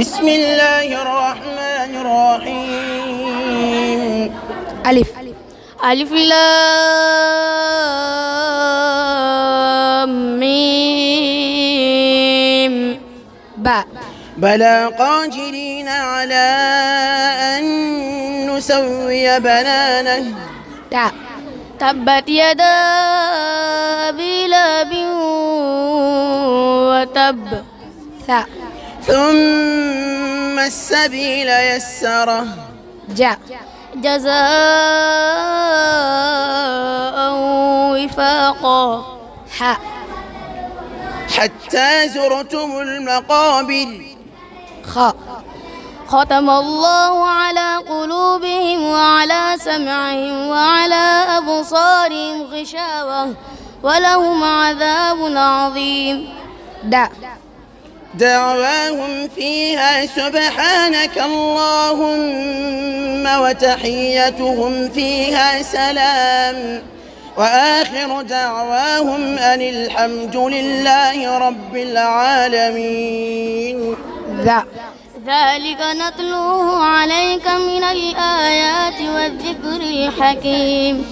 بسم الله الرحمن الرحيم. ألف ألف لام ميم باء. بلى قادرين على أن نسوي بنانه. تاء تبت يدا أبي لهب وتب. ثاء ثم السبيل يسره. جاء جزاء وفاقا. حاء حتى زرتم المقابر. خاء ختم الله على قلوبهم وعلى سمعهم وعلى أبصارهم غشاوة ولهم عذاب عظيم. داء دعواهم فيها سبحانك اللهم وتحيتهم فيها سلام وآخر دعواهم أن الحمد لله رب العالمين. ذلك نتلوه عليك من الآيات والذكر الحكيم.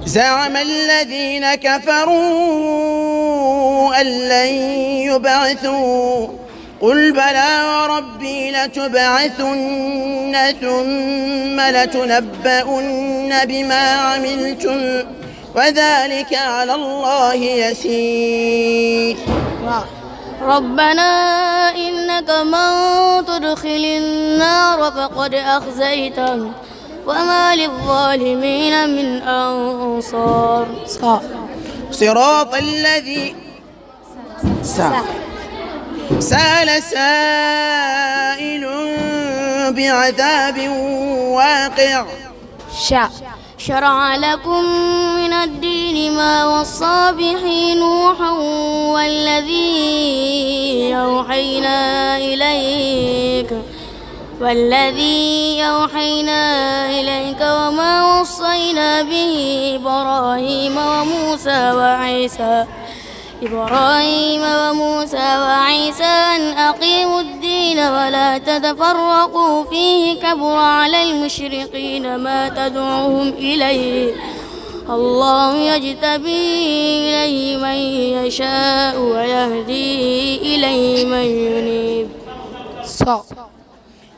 زعم الذين كفروا أن لن يبعثوا قل بلى وربي لتبعثن ثم لتنبؤن بما عملتم وذلك على الله يسير. ربنا إنك من تدخل النار فقد أخزيته وما للظالمين من أنصار. صراط الذي سأل سائل بعذاب واقع. شرع لكم من الدين ما وصى به نوحا والذي أوحينا إليك وما وصينا به إبراهيم وموسى وعيسى أن أقيموا الدين ولا تتفرقوا فيه كبر على المشركين ما تدعوهم إليه الله يجتبي إليه من يشاء ويهدي إليه من ينيب.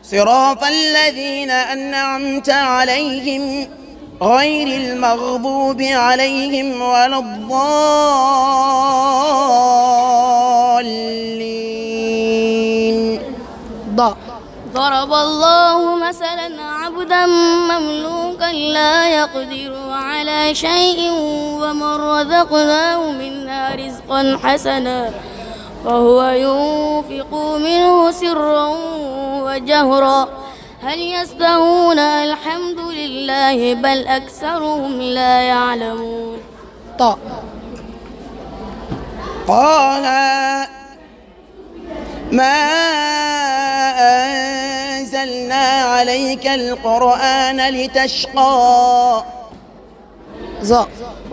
صراط الذين أنعمت عليهم غير المغضوب عليهم ولا الضالين. ضرب الله مثلا عبدا مملوكا لا يقدر على شيء ومن رزقناه منا رزقا حسنا وهو ينفق منه سرا وجهرا هل يستوون الحمد لله بل أكثرهم لا يعلمون. طه ما أنزلنا عليك القرآن لتشقى.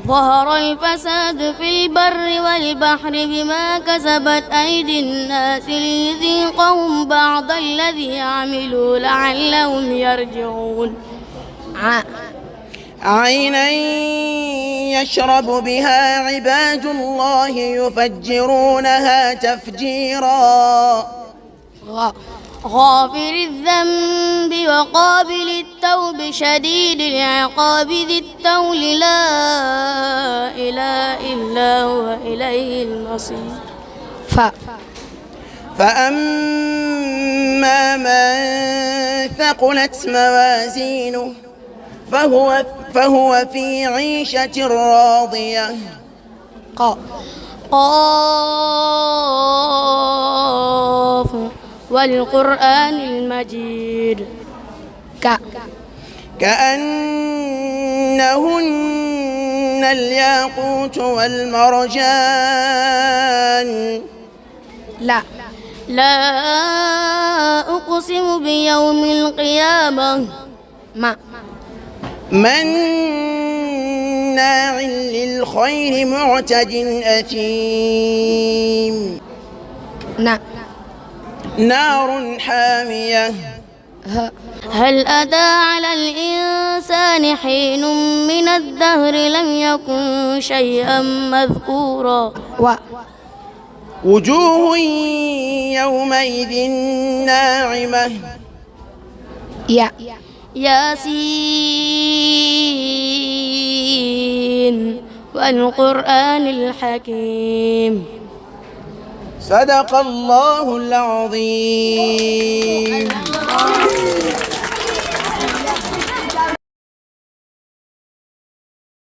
ظهر الفساد في البر والبحر بما كسبت أيدي الناس ليذيقهم بعض الذي عملوا لعلهم يرجعون. عينا يشرب بها عباد الله يفجرونها تفجيرا. غافر الذنب وقابل التوب شديد العقاب ذي الطول لا إله إلا هو إليه المصير. فأما من ثقلت موازينه فهو في عيشة راضية. قاف والقرآن المجيد. كأنهن الياقوت والمرجان. لا أقسم بيوم القيامة. مناع للخير معتد أثيم. نعم. نار حامية. هل أتى على الإنسان حين من الدهر لم يكن شيئا مذكورا. وجوه يومئذ ناعمة. ياسين والقرآن الحكيم. صدق الله العظيم.